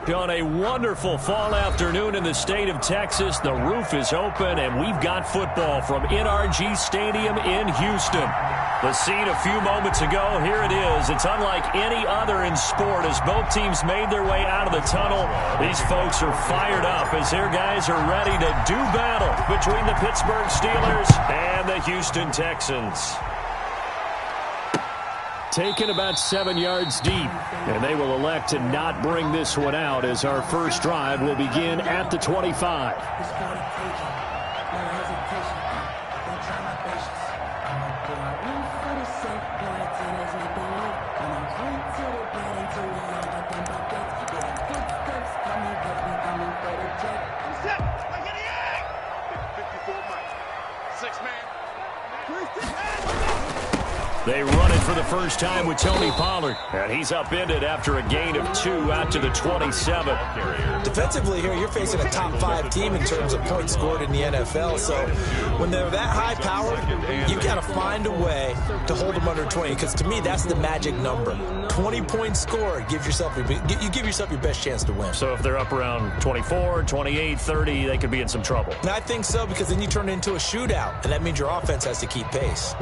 On a wonderful fall afternoon in the state of Texas, the roof is open, and we've got football from NRG Stadium in Houston. The scene a few moments ago, here it is. It's unlike any other in sport as both teams made their way out of the tunnel. These folks are fired up as their guys are ready to do battle between the Pittsburgh Steelers and the Houston Texans. Taken about 7 yards deep, and they will elect to not bring this one out as our first drive will begin at the 25. They run it for the first time with Tony Pollard. And he's upended after a gain of 2 out to the 27. Defensively here, you're facing a top 5 team in terms of points scored in the NFL. So when they're that high powered, you got to find a way to hold them under 20. Because to me, that's the magic number. 20 points scored, you give yourself your best chance to win. So if they're up around 24, 28, 30, they could be in some trouble. And I think so, because then you turn it into a shootout. And that means your offense has to keep pace.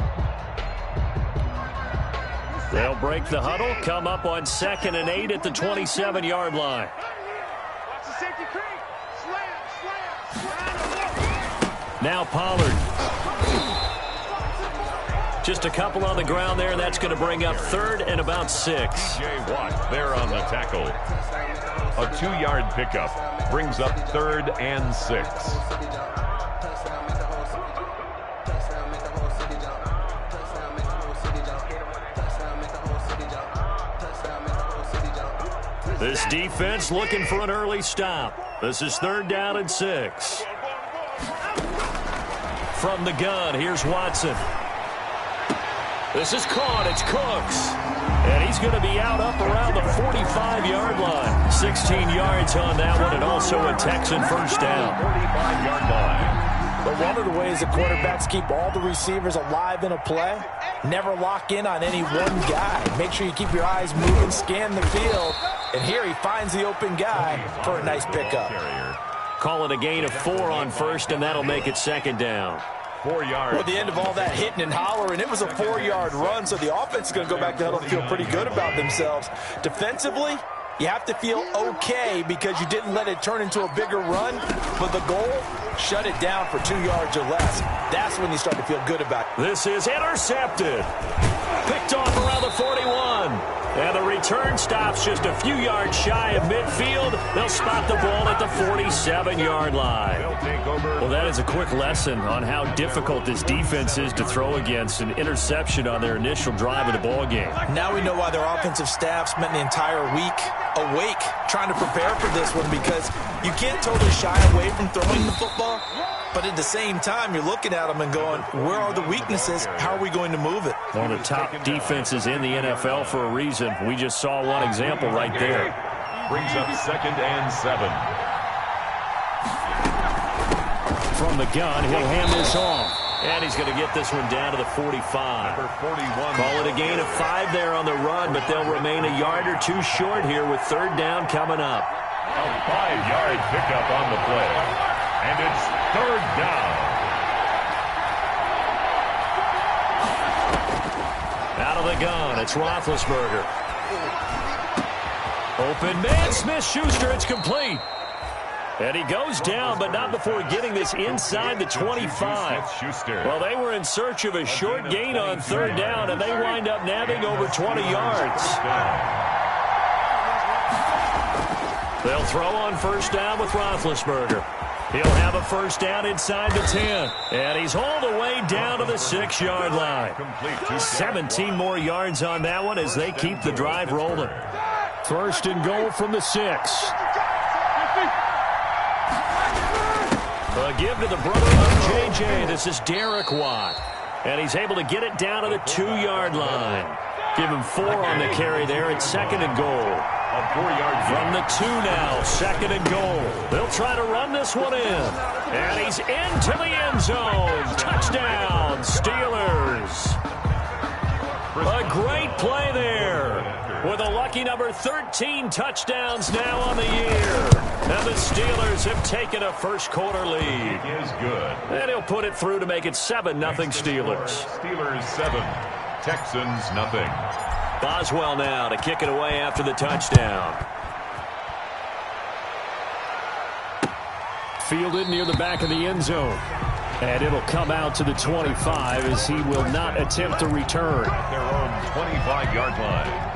They'll break the huddle, come up on 2nd and 8 at the 27-yard line. Now Pollard. Just a couple on the ground there, and that's going to bring up 3rd and about 6. J. Watt there on the tackle. A 2-yard pickup brings up 3rd and 6. This defense looking for an early stop. This is 3rd down and 6. From the gun, here's Watson. This is caught. It's Cooks. And he's going to be out up around the 45-yard line. 16 yards on that one, and also a Texan first down. 45-yard line. But one of the ways the quarterbacks keep all the receivers alive in a play, never lock in on any one guy. Make sure you keep your eyes moving, scan the field. And here he finds the open guy for a nice pickup. Call it a gain of 4 on 1st, and that'll make it 2nd down. 4 yards. Well, at the end of all that hitting and hollering, it was a 4-yard run, so the offense is going to go back to huddle and feel pretty good about themselves. Defensively, you have to feel okay because you didn't let it turn into a bigger run, but the goal, shut it down for 2 yards or less. That's when you start to feel good about it. This is intercepted. Picked off around the 41. And the return stops just a few yards shy of midfield. They'll spot the ball at the 47-yard line. Well, that is a quick lesson on how difficult this defense is to throw against. An interception on their initial drive of the ball game. Now we know why their offensive staff spent the entire week awake trying to prepare for this one, because you can't totally shy away from throwing the football. But at the same time, you're looking at them and going, where are the weaknesses? How are we going to move it? One of the top defenses in the NFL for a reason. We just saw one example right there. Brings up 2nd and 7. From the gun, he'll hand this off. And he's going to get this one down to the 45. Number 41. Call it a gain of 5 there on the run, but they'll remain a yard or 2 short here with 3rd down coming up. A 5-yard pickup on the play. And it's 3rd down. Out of the gun, it's Roethlisberger. Open man, Smith-Schuster, it's complete. And he goes down, but not before getting this inside the 25. Well, they were in search of a short gain on 3rd down, and they wind up nabbing over 20 yards. They'll throw on 1st down with Roethlisberger. He'll have a 1st down inside the 10. And he's hauled away down to the 6-yard line. 17 more yards on that one as they keep the drive rolling. 1st and goal from the 6. A give to the brother of J.J. This is Derek Watt. And he's able to get it down to the 2-yard line. Give him 4 on the carry there at 2nd and goal. From the 2 now, 2nd and goal. They'll try to run this one in. And he's into the end zone. Touchdown, Steelers. A great play there. with a lucky number 13 touchdowns now on the year. And the Steelers have taken a first-quarter lead. It is good. And he'll put it through to make it 7-0 Steelers. Steelers 7, Texans nothing. Boswell now to kick it away after the touchdown. Fielded near the back of the end zone. And it'll come out to the 25 as he will not attempt to return. At their own 25-yard line.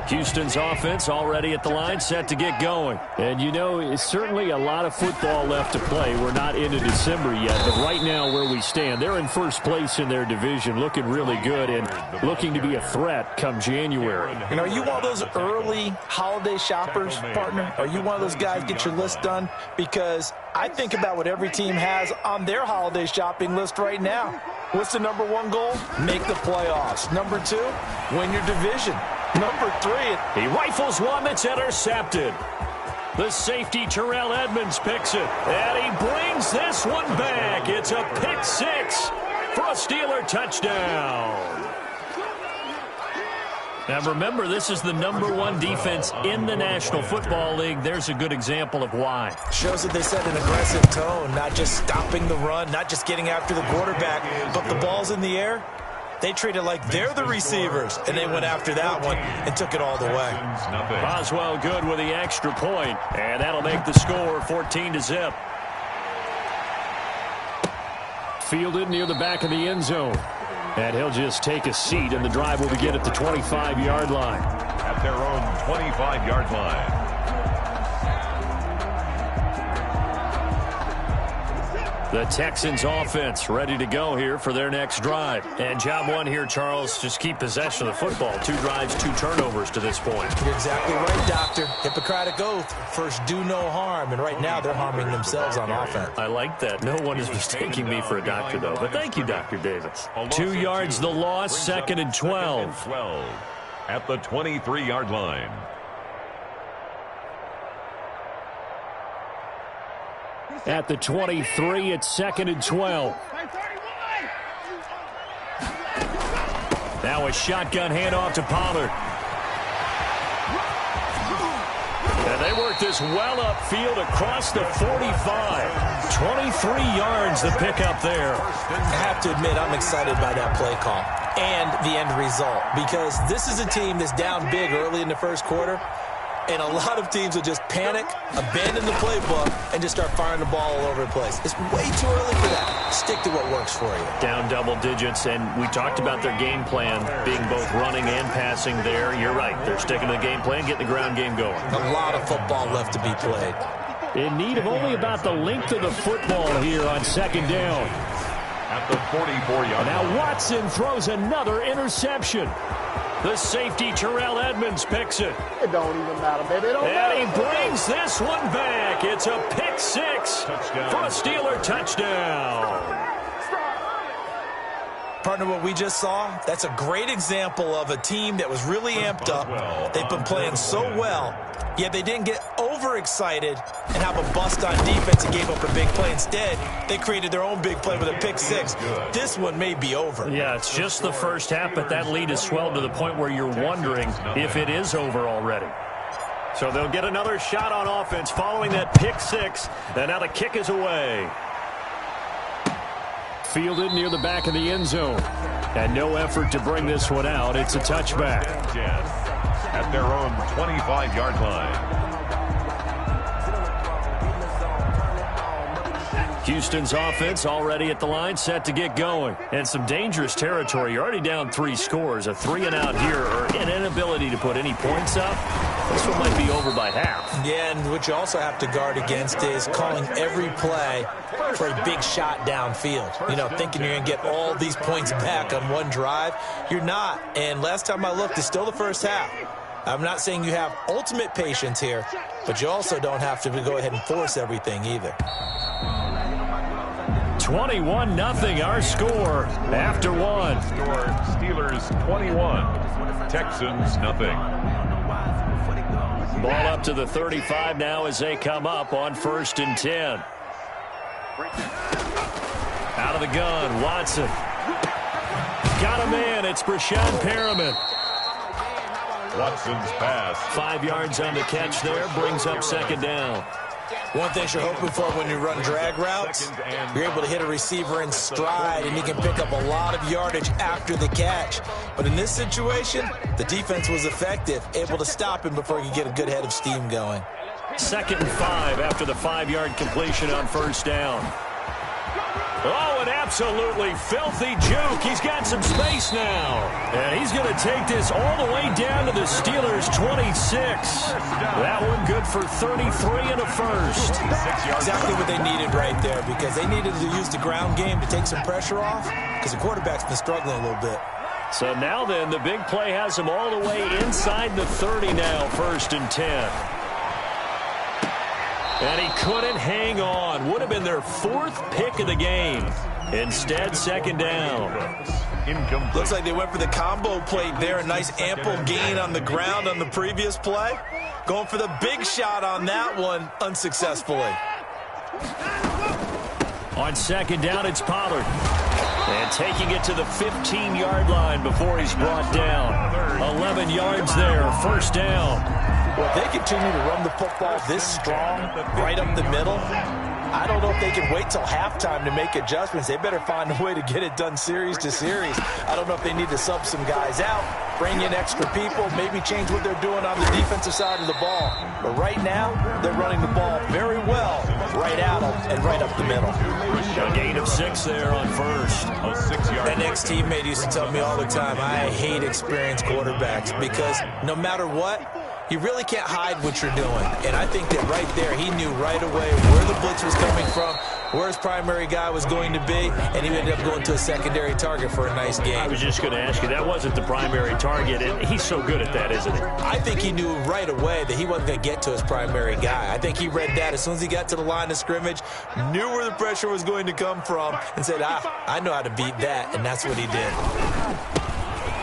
Houston's offense already at the line, set to get going. And, you know, it's certainly a lot of football left to play. We're not into December yet, but right now where we stand, they're in first place in their division, looking really good and looking to be a threat come January. You know, are you one of those early holiday shoppers, partner? Are you one of those guys get your list done? Because I think about what every team has on their holiday shopping list right now. What's the number one goal? Make the playoffs. Number two, win your division. Number three, he rifles one that's intercepted. The safety, Terrell Edmonds, picks it. And he brings this one back. It's a pick six for a Steeler touchdown. Now remember, this is the number one defense in the National Football League. There's a good example of why. Shows that they set an aggressive tone, not just stopping the run, not just getting after the quarterback, but the ball's in the air. They treat it like they're the receivers, and they went after that one and took it all the way. Boswell good with the extra point, and that'll make the score 14-0. Fielded near the back of the end zone. And he'll just take a seat, and the drive will begin at the 25-yard line. At their own 25-yard line. The Texans offense ready to go here for their next drive. And job one here, Charles, just keep possession of the football. 2 drives, 2 turnovers to this point. You're exactly right, Doctor. Hippocratic oath. First, do no harm. And right now, they're harming themselves on offense. I like that. No one is mistaking me for a doctor, though. But thank you, Dr. Davis. 2 yards the loss, 2nd and 12. At the 23-yard line. At the 23, it's 2nd and 12. Now a shotgun handoff to Pollard. And they work this well upfield across the 45. 23 yards the pickup there. I have to admit, I'm excited by that play call and the end result, because this is a team that's down big early in the first quarter. And a lot of teams will just panic, abandon the playbook, and just start firing the ball all over the place. It's way too early for that. Stick to what works for you. Down double digits, and we talked about their game plan being both running and passing there. You're right. They're sticking to the game plan, getting the ground game going. A lot of football left to be played. In need of only about the length of the football here on 2nd down. At the 44-yard line. Now Watson throws another interception. The safety, Terrell Edmonds, picks it. It don't even matter, baby. It don't matter. And he brings this one back. It's a pick six Touchdown. for a Steeler touchdown. Partner, what we just saw, that's a great example of a team that was really amped up. They've been playing so well, yet they didn't get overexcited and have a bust on defense and gave up a big play. Instead, they created their own big play with a pick six. This one may be over. Yeah, it's just the first half, but that lead has swelled to the point where you're wondering if it is over already. So they'll get another shot on offense following that pick six, and now the kick is away. Fielded near the back of the end zone. And no effort to bring this one out. It's a touchback. At their own 25-yard line. Houston's offense already at the line, set to get going. And some dangerous territory. You're already down 3 scores. A 3-and-out here, or an inability to put any points up. This one might be over by half. Yeah, and what you also have to guard against is calling every play for a big shot downfield. You know, thinking you're going to get all these points back on one drive. You're not. And last time I looked, it's still the first half. I'm not saying you have ultimate patience here, but you also don't have to go ahead and force everything either. 21-0 our score after one. Steelers 21, Texans nothing. Ball up to the 35 now as they come up on 1st and 10. Out of the gun, Watson. He's got a man. It's Brashad Perriman. Watson's pass. 5 yards on the catch there. Brings up second down. One thing you're hoping for when you run drag routes, you're able to hit a receiver in stride, and he can pick up a lot of yardage after the catch. But in this situation, the defense was effective, able to stop him before he could get a good head of steam going. 2nd and 5 after the 5-yard completion on first down. Oh, an absolutely filthy juke. He's got some space now. And he's going to take this all the way down to the Steelers' 26. That one good for 33 and a first. Exactly what they needed right there, because they needed to use the ground game to take some pressure off, because the quarterback's been struggling a little bit. So now then, the big play has him all the way inside the 30 now, 1st and 10. And he couldn't hang on. Would have been their 4th pick of the game. Instead, 2nd down. Incomplete. Looks like they went for the combo plate there. A nice ample gain on the ground on the previous play. Going for the big shot on that one unsuccessfully. On 2nd down, it's Pollard. And taking it to the 15-yard line before he's brought down. 11 yards there, 1st down. Well, if they continue to run the football this strong, right up the middle, I don't know if they can wait till halftime to make adjustments. They better find a way to get it done series to series. I don't know if they need to sub some guys out, bring in extra people, maybe change what they're doing on the defensive side of the ball. But right now, they're running the ball very well, right at them and right up the middle. A gain of 6 there on first. A 6-yard. An ex-teammate used to tell me all the time, I hate experienced quarterbacks, because no matter what, you really can't hide what you're doing. And I think that right there, he knew right away where the blitz was coming from, where his primary guy was going to be, and he ended up going to a secondary target for a nice game. I was just going to ask you, that wasn't the primary target, and he's so good at that, isn't he? I think he knew right away that he wasn't going to get to his primary guy. I think he read that as soon as he got to the line of scrimmage, knew where the pressure was going to come from, and said, I know how to beat that, and that's what he did.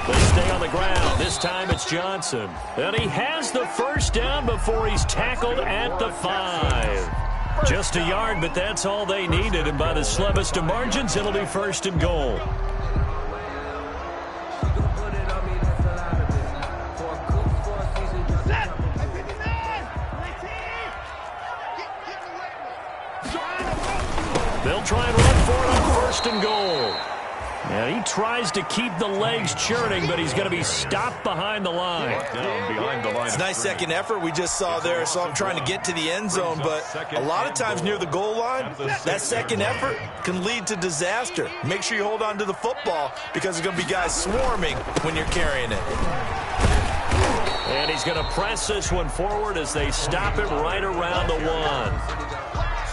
They stay on the ground. This time it's Johnson. And he has the 1st down before he's tackled at the 5. Just a yard, but that's all they needed. And by the slimmest of margins, it'll be 1st and goal. They'll try and run for it on 1st and goal. And he tries to keep the legs churning, but he's going to be stopped behind the line. Down behind the line. It's a nice second effort we just saw there. So I'm trying to get to the end zone, but a lot of times near the goal line, that second effort can lead to disaster. Make sure you hold on to the football, because there's going to be guys swarming when you're carrying it. And he's going to press this one forward as they stop it right around the 1.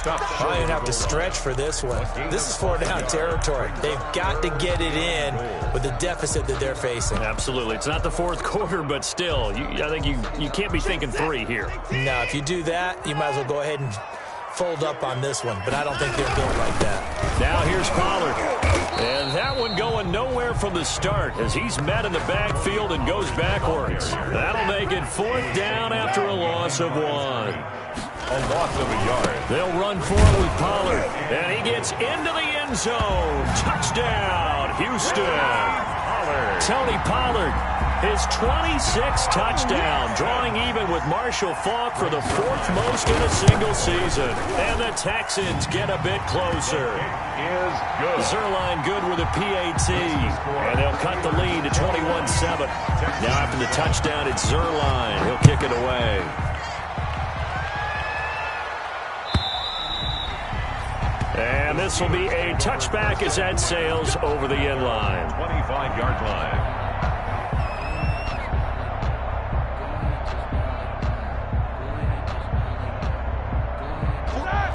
I don't even have to stretch for this one. This is 4-down territory. They've got to get it in with the deficit that they're facing. Absolutely. It's not the 4th quarter, but still, I think you can't be thinking 3 here. No, if you do that, you might as well go ahead and fold up on this one, but I don't think they're built like that. Now here's Pollard. And that one going nowhere from the start as he's met in the backfield and goes backwards. That'll make it 4th down after a loss of 1. A loss of a yard. They'll run forward with Pollard. And he gets into the end zone. Touchdown, Houston. Pollard. Tony Pollard, his 26th touchdown, drawing even with Marshall Faulk for the 4th most in a single season. And the Texans get a bit closer. Is good. Zerline good with a PAT. And they'll cut the lead to 21-7. Now after the touchdown, it's Zerline. He'll kick it away. And this will be a touchback as that sails over the end line. 25-yard line.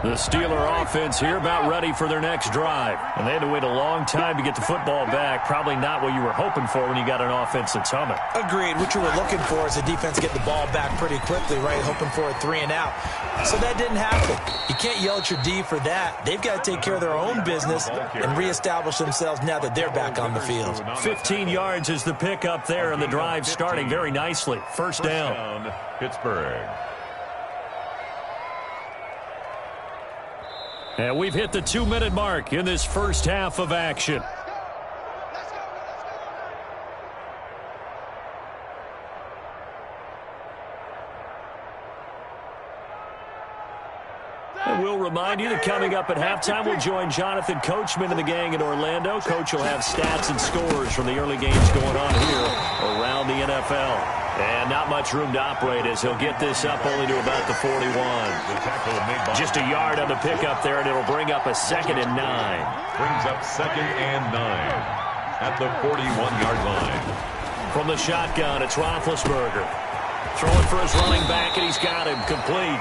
The Steeler offense here about ready for their next drive. And they had to wait a long time to get the football back. Probably not what you were hoping for when you got an offense that's humming. Agreed. What you were looking for is the defense get the ball back pretty quickly, right? Hoping for a 3 and out. So that didn't happen. You can't yell at your D for that. They've got to take care of their own business and reestablish themselves now that they're back on the field. 15 yards is the pickup there, and the drive starting very nicely. 1st down. Pittsburgh. And we've hit the 2-minute mark in this first half of action. And we'll remind you that coming up at halftime, we'll join Jonathan Coachman and the gang in Orlando. Coach will have stats and scores from the early games going on here around the NFL. And not much room to operate as he'll get this up only to about the 41. Just a yard on the pickup there, and it'll bring up a 2nd and 9. Brings up 2nd and 9 at the 41-yard line. From the shotgun, it's Roethlisberger. Throwing for his running back, and he's got him complete.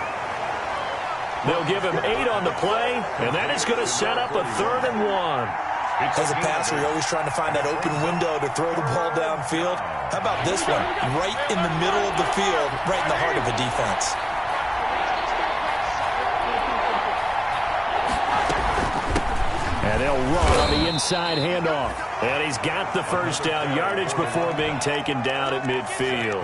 They'll give him 8 on the play, and that is going to set up a 3rd and 1. As a passer, you're always trying to find that open window to throw the ball downfield. How about this one? Right in the middle of the field, right in the heart of a defense. And they'll run on the inside handoff. And he's got the first down yardage before being taken down at midfield.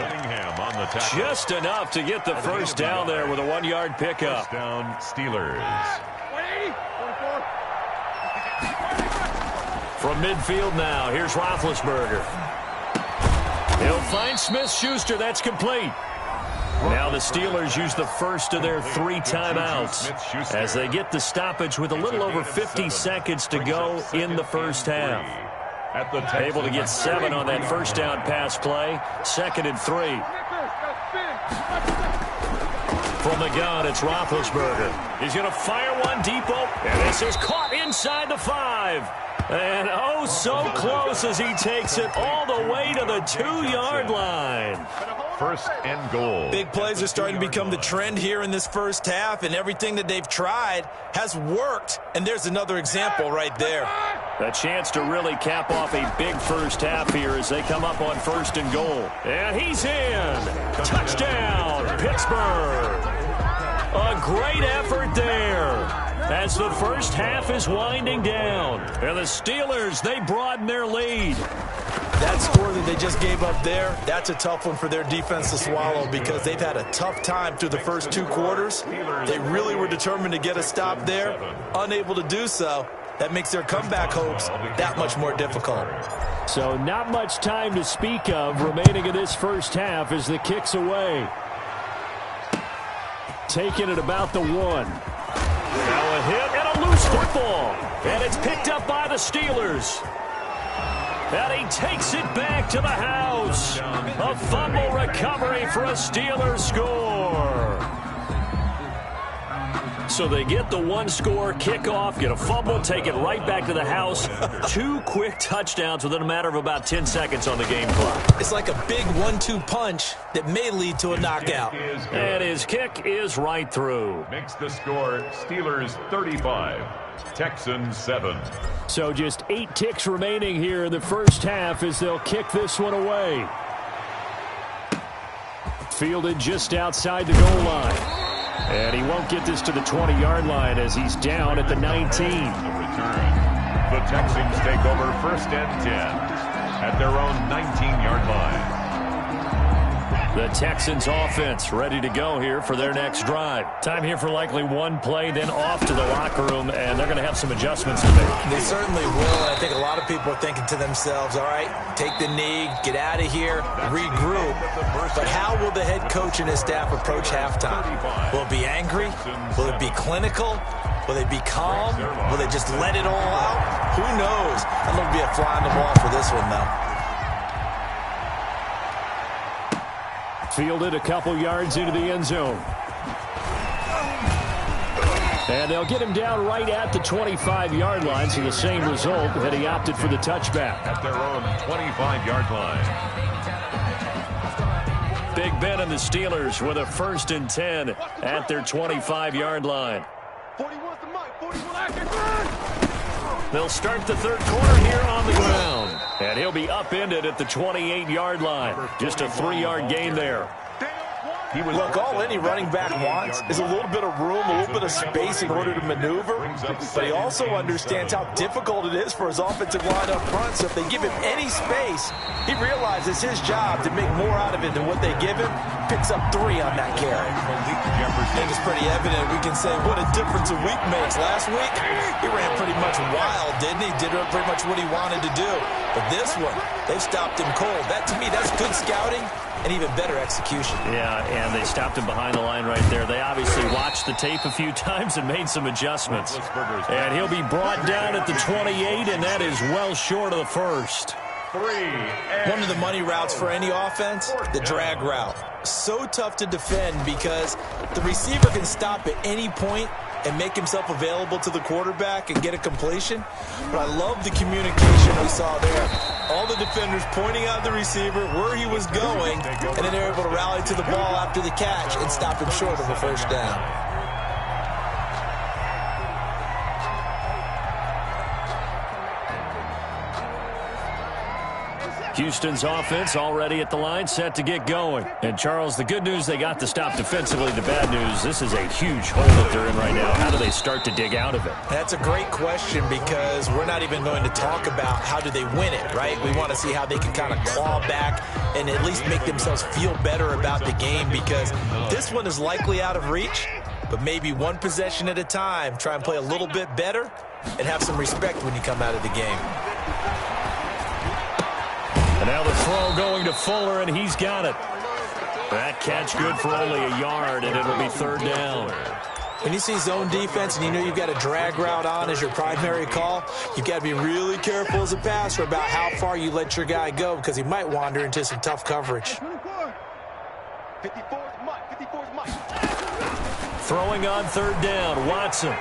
Just enough to get the first down there with a 1-yard pickup. First down, Steelers. From midfield now, here's Roethlisberger. He'll find Smith-Schuster. That's complete. Now the Steelers use the first of their 3 timeouts as they get the stoppage with a little over 50 seconds to go in the first half. Able to get 7 on that first down pass play. 2nd and 3. From the gun, it's Roethlisberger. He's going to fire one deep open. And this is caught inside the 5. And oh, so close as he takes it all the way to the 2-yard line. 1st and goal. Big plays are starting to become the trend here in this first half, and everything that they've tried has worked. And there's another example right there. A chance to really cap off a big first half here as they come up on 1st and goal. And he's in. Touchdown, Pittsburgh. A great effort there as the first half is winding down. And the Steelers, they broaden their lead. That score that they just gave up there, that's a tough one for their defense to swallow because they've had a tough time through the first 2 quarters. They really were determined to get a stop there, unable to do so. That makes their comeback hopes that much more difficult. So not much time to speak of remaining in this first half as the kick's away. Taking it about the 1. Now a hit and a loose football. And it's picked up by the Steelers. And he takes it back to the house. A fumble recovery for a Steelers score. So they get the 1-score kickoff, get a fumble, take it right back to the house. 2 quick touchdowns within a matter of about 10 seconds on the game clock. It's like a big 1-2 punch that may lead to a knockout. And his kick is right through. Makes the score Steelers 35, Texans 7. So just 8 ticks remaining here in the first half as they'll kick this one away. Fielded just outside the goal line. And he won't get this to the 20-yard line as he's down at the 19. The return. The Texans take over 1st and 10 at their own 19-yard line. The Texans offense ready to go here for their next drive. Time here for likely 1 play, then off to the locker room, and they're going to have some adjustments to make. They certainly will, and I think a lot of people are thinking to themselves, all right, take the knee, get out of here, regroup. But how will the head coach and his staff approach halftime? Will it be angry? Will it be clinical? Will they be calm? Will they just let it all out? Who knows? I'm going to be a fly on the wall for this one, though. Fielded a couple yards into the end zone. And they'll get him down right at the 25-yard line, so the same result that he opted for the touchback. At their own 25-yard line. Big Ben and the Steelers with a 1st and 10 at their 25-yard line. They'll start the 3rd quarter here on the ground. And he'll be upended at the 28-yard line. Just a 3-yard gain there. Look, all any running back wants is a little bit of room, a little bit of space in order to maneuver. But he also understands how difficult it is for his offensive line up front. So if they give him any space, he realizes his job to make more out of it than what they give him. Picks up 3 on that carry. I think it's pretty evident. We can say what a difference a week makes. Last week, he ran pretty much wild, didn't he? Did pretty much what he wanted to do. But this one, they've stopped him cold. That, to me, that's good scouting. and even better execution. Yeah, and they stopped him behind the line right there. They obviously watched the tape a few times and made some adjustments. And he'll be brought down at the 28, and that is well short of the first. One of the money routes for any offense, the drag route. So tough to defend because the receiver can stop at any point and make himself available to the quarterback and get a completion. But I love the communication we saw there. All the defenders pointing out the receiver, where he was going, and then they're able to rally to the ball after the catch and stop him short of a first down. Houston's offense already at the line, set to get going. And, Charles, the good news, they got to stop defensively. The bad news, this is a huge hole that they're in right now. How do they start to dig out of it? That's a great question because we're not even going to talk about how do they win it, right? We want to see how they can kind of claw back and at least make themselves feel better about the game because this one is likely out of reach, but maybe one possession at a time. Try and play a little bit better and have some respect when you come out of the game. And now the throw going to Fuller, and he's got it. That catch good for only a yard, and it'll be third down. When you see zone defense and you know you've got a drag route on as your primary call, you've got to be really careful as a passer about how far you let your guy go because he might wander into some tough coverage. Throwing on third down, Watson.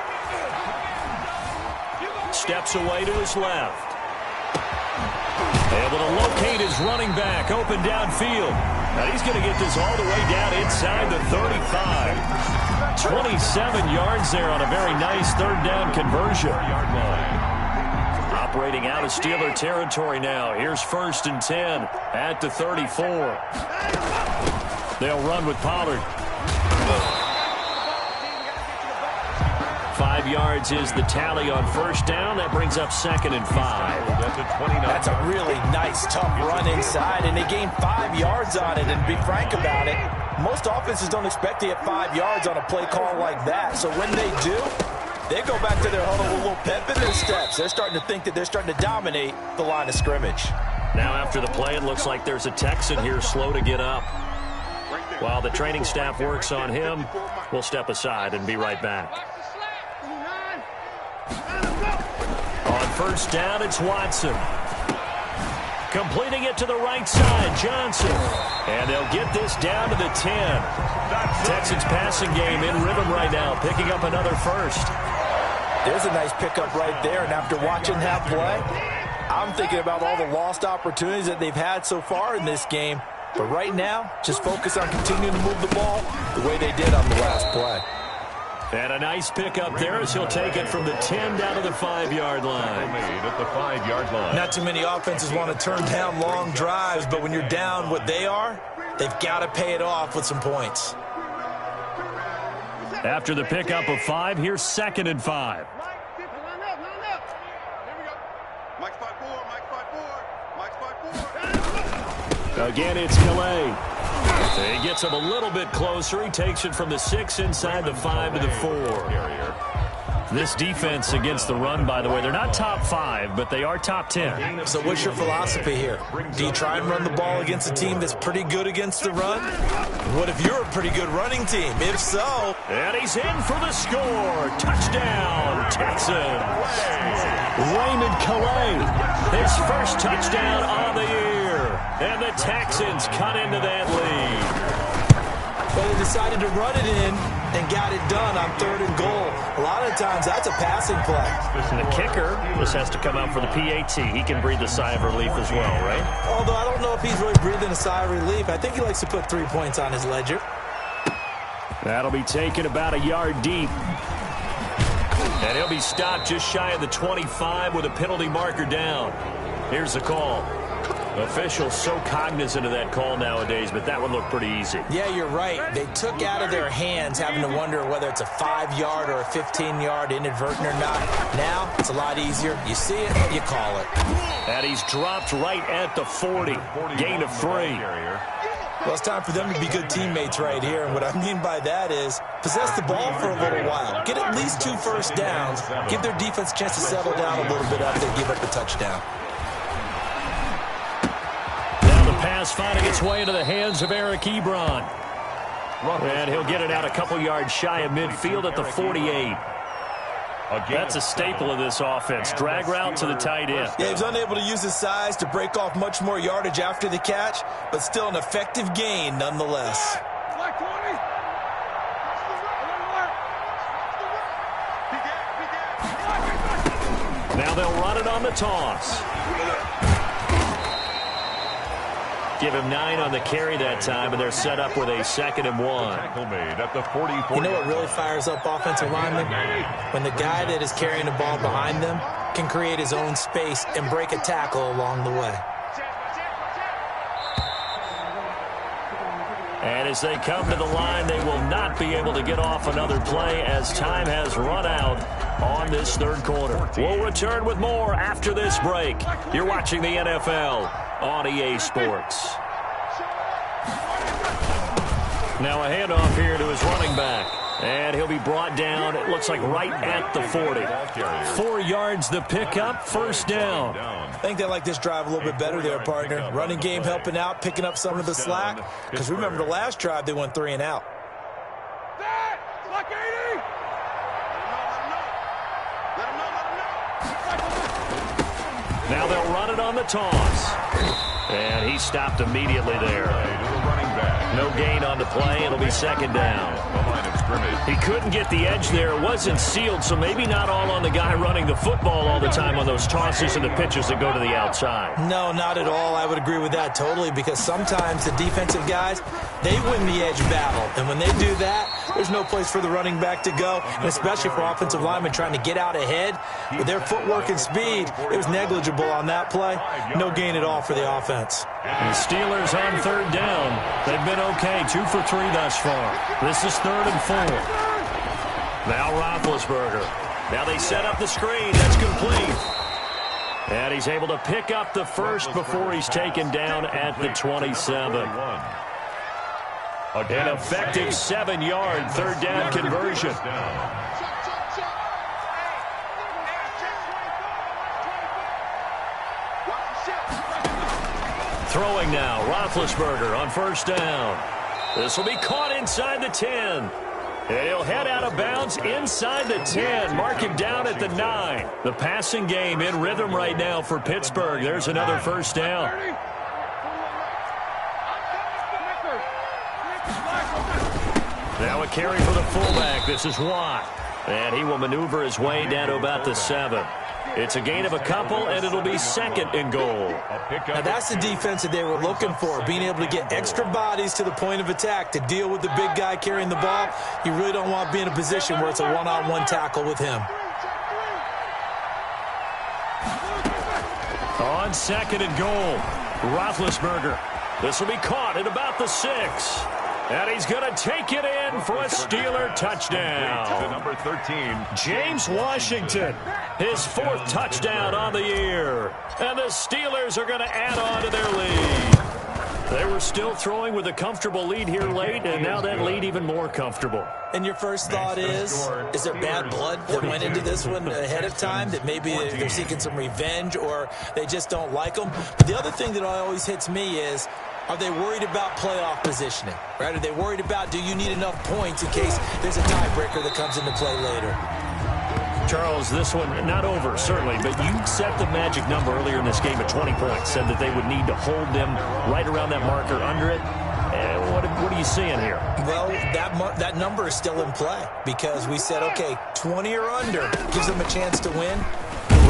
Steps away to his left. Able to locate his running back, open downfield. Now he's going to get this all the way down inside the 35. 27 yards there on a very nice third down conversion. Operating out of Steeler territory now. Here's 1st and 10 at the 34. They'll run with Pollard. 5 yards is the tally on first down. That brings up 2nd and 5. That's a really nice, tough run inside, and they gained 5 yards on it. And to be frank about it, most offenses don't expect to get 5 yards on a play call like that. So when they do, they go back to their huddle with a little pep in their steps. They're starting to think that they're starting to dominate the line of scrimmage. Now after the play, it looks like there's a Texan here slow to get up. While the training staff works on him, we'll step aside and be right back. On first down, it's Watson. Completing it to the right side, Johnson. And they'll get this down to the 10. Texans passing game in rhythm right now, picking up another first. There's a nice pickup right there, and after watching that play, I'm thinking about all the lost opportunities that they've had so far in this game. But right now, just focus on continuing to move the ball the way they did on the last play. And a nice pickup there as he'll take it from the 10 down to the 5-yard line. At the 5-yard line. Not too many offenses want to turn down long drives, but when you're down what they are, they've got to pay it off with some points. After the pickup of 5, here's 2nd and 5. Again, it's Calais. He gets him a little bit closer. He takes it from the 6 inside the 5 to the 4. This defense against the run, by the way, they're not top 5, but they are top 10. So what's your philosophy here? Do you try and run the ball against a team that's pretty good against the run? What if you're a pretty good running team? If so... And he's in for the score. Touchdown, Texans. Raymond Calais, his first touchdown on the year. And the Texans cut into that lead. Well, they decided to run it in and got it done on 3rd and goal. A lot of times, that's a passing play. And the kicker just has to come out for the PAT. He can breathe a sigh of relief as well, right? Although I don't know if he's really breathing a sigh of relief. I think he likes to put 3 points on his ledger. That'll be taken about a yard deep. And he'll be stopped just shy of the 25 with a penalty marker down. Here's the call. Officials so cognizant of that call nowadays, but that one looked pretty easy. Yeah, you're right. They took out of their hands having to wonder whether it's a 5-yard or a 15-yard inadvertent or not. Now, it's a lot easier. You see it, you call it. And he's dropped right at the 40. Gain of 3. Well, it's time for them to be good teammates right here. And what I mean by that is possess the ball for a little while. Get at least 2 first downs. Give their defense a chance to settle down a little bit after they give up the touchdown. Pass pass finding its way into the hands of Eric Ebron. And he'll get it out a couple yards shy of midfield at the 48. That's a staple of this offense. Drag route to the tight end. Yeah, he was unable to use his size to break off much more yardage after the catch, but still an effective gain nonetheless. Now they'll run it on the toss. Give him 9 on the carry that time, and they're set up with a 2nd and 1. Tackle made at the 44. You know what really fires up offensive linemen? When the guy that is carrying the ball behind them can create his own space and break a tackle along the way. And as they come to the line, they will not be able to get off another play as time has run out on this third quarter. We'll return with more after this break. You're watching the NFL on EA Sports. Now a handoff here to his running back. And he'll be brought down, it looks like right at the 40. 4 yards the pickup, first down. I think they like this drive a little bit better there, partner. Running game helping out, picking up some of the slack. Because remember the last drive, they went 3 and out. Now they'll run it on the toss. And he stopped immediately there. No gain on the play. It'll be 2nd down. He couldn't get the edge there. It wasn't sealed, so maybe not all on the guy running the football all the time on those tosses and the pitches that go to the outside. No, not at all. I would agree with that totally, because sometimes the defensive guys, they win the edge battle. And when they do that, there's no place for the running back to go, and especially for offensive linemen trying to get out ahead. With their footwork and speed, it was negligible on that play. No gain at all for the offense. The Steelers on 3rd down. They've been okay, 2 for 3 thus far. This is 3rd and 4. Now Roethlisberger. Now they set up the screen. That's complete. And he's able to pick up the first before he's taken down at the 27. An effective 7-yard 3rd down conversion. Throwing now, Roethlisberger on 1st down. This will be caught inside the 10. And he'll head out of bounds inside the 10. Mark him down at the 9. The passing game in rhythm right now for Pittsburgh. There's another 1st down. Now a carry for the fullback. This is Watt. And he will maneuver his way down to about the 7. It's a gain of a couple, and it'll be 2nd and goal. Now that's the defense that they were looking for, being able to get extra bodies to the point of attack to deal with the big guy carrying the ball. You really don't want to be in a position where it's a one-on-one tackle with him. On 2nd and goal, Roethlisberger. This will be caught at about the 6. And he's going to take it in for a Steeler touchdown. To number 13, James Washington, his 4th touchdown on the year. And the Steelers are going to add on to their lead. They were still throwing with a comfortable lead here late, and now that lead even more comfortable. And your first thought is there bad blood that went into this one ahead of time, that maybe they're seeking some revenge or they just don't like them? But the other thing that always hits me is, are they worried about playoff positioning? Right? Are they worried about, do you need enough points in case there's a tiebreaker that comes into play later? Charles, this one, not over, certainly, but you set the magic number earlier in this game at 20 points, said that they would need to hold them right around that marker under it. What are you seeing here? Well, that number is still in play because we said, okay, 20 or under gives them a chance to win.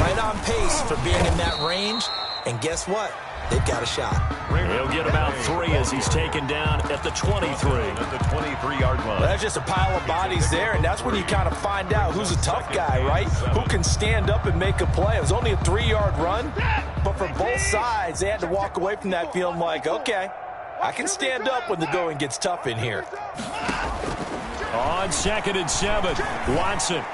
Right on pace for being in that range, and guess what? They've got a shot. He'll get about 3 as he's taken down at the 23. At the 23-yard line. Well, that's just a pile of bodies there, and that's when you kind of find out who's a tough guy, right? Who can stand up and make a play. It was only a 3-yard run, but for both sides, they had to walk away from that feeling like, okay, I can stand up when the going gets tough in here. On 2nd and 7, Watson.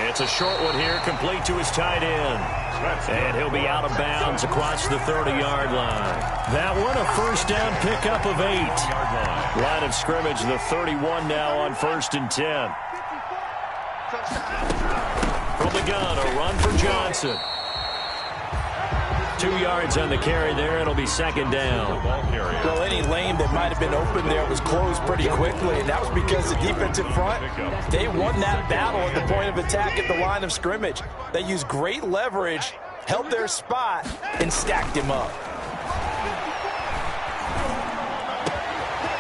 It's a short one here, complete to his tight end. And he'll be out of bounds across the 30-yard line. That one, a 1st down pickup of 8. Line of scrimmage, the 31 now on 1st and 10. From the gun, a run for Johnson. 2 yards on the carry there. It'll be second down. Well, any lane that might have been open there was closed pretty quickly, and that was because the defensive front, they won that battle at the point of attack at the line of scrimmage. They used great leverage, held their spot, and stacked him up.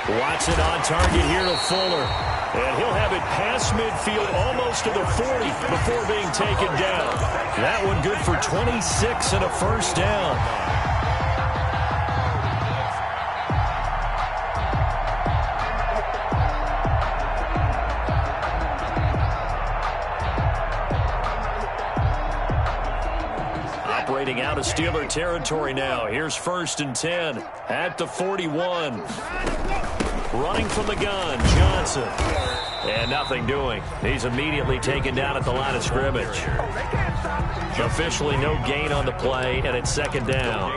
Watson on target here to Fuller. And he'll have it past midfield, almost to the 40 before being taken down. That one good for 26 and a first down. Operating out of Steeler territory now. Here's 1st and 10 at the 41. Running from the gun, Johnson. And nothing doing. He's immediately taken down at the line of scrimmage. Officially no gain on the play, and it's second down.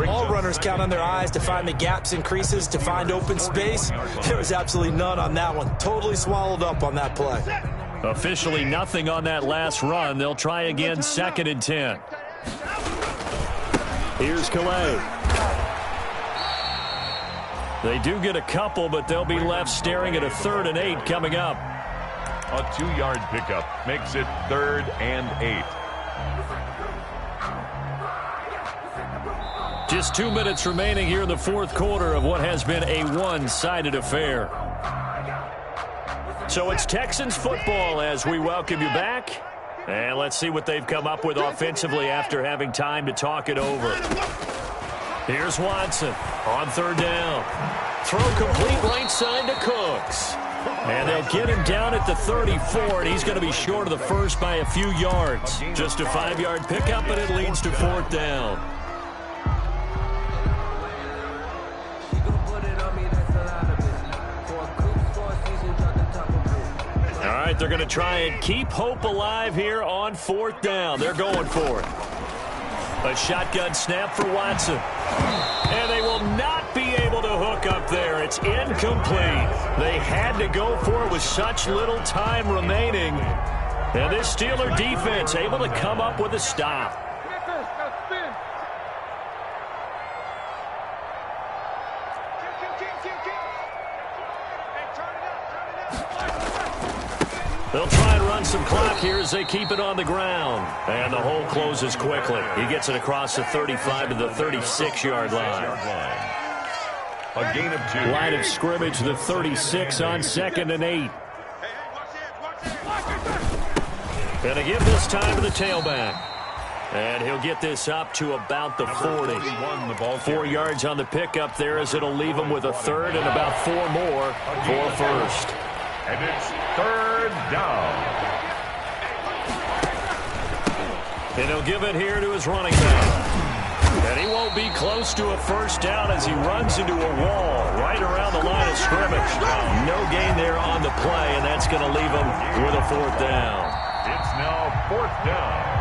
All runners count on their eyes to find the gaps and creases, to find open space. There was absolutely none on that one. Totally swallowed up on that play. Officially nothing on that last run. They'll try again, 2nd and 10. Here's Calais. They do get a couple, but they'll be left staring at a 3rd and 8 coming up. A 2-yard pickup makes it 3rd and 8. Just 2 minutes remaining here in the 4th quarter of what has been a one-sided affair. So it's Texans football as we welcome you back. And let's see what they've come up with offensively after having time to talk it over. Here's Watson on 3rd down. Throw complete right side to Cooks. And they'll get him down at the 34, and he's going to be short of the first by a few yards. Just a 5-yard pickup, and it leads to 4th down. All right, they're going to try and keep hope alive here on 4th down. They're going for it. A shotgun snap for Watson. And they will not be able to hook up there. It's incomplete. They had to go for it with such little time remaining. And this Steeler defense able to come up with a stop. They'll try and run some clock here as they keep it on the ground. And the hole closes quickly. He gets it across the 35 to the 36-yard line. A gain of 2. Line of scrimmage, the 36 on 2nd and 8. Gonna give this time to the tailback. And he'll get this up to about the 40. 4 yards on the pickup there as it'll leave him with a 3rd and about 4 more for 1st. And it's 3rd down. And he'll give it here to his running back. And he won't be close to a first down as he runs into a wall right around the line of scrimmage. No gain there on the play, and that's going to leave him with a 4th down. It's now 4th down.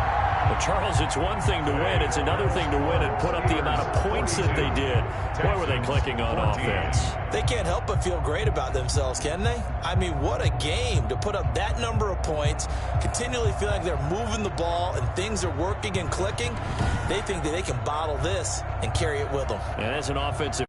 Well, Charles, it's one thing to win. It's another thing to win and put up the amount of points that they did. Boy, were they clicking on offense. They can't help but feel great about themselves, can they? I mean, what a game to put up that number of points, continually feel like they're moving the ball and things are working and clicking. They think that they can bottle this and carry it with them. And as an offensive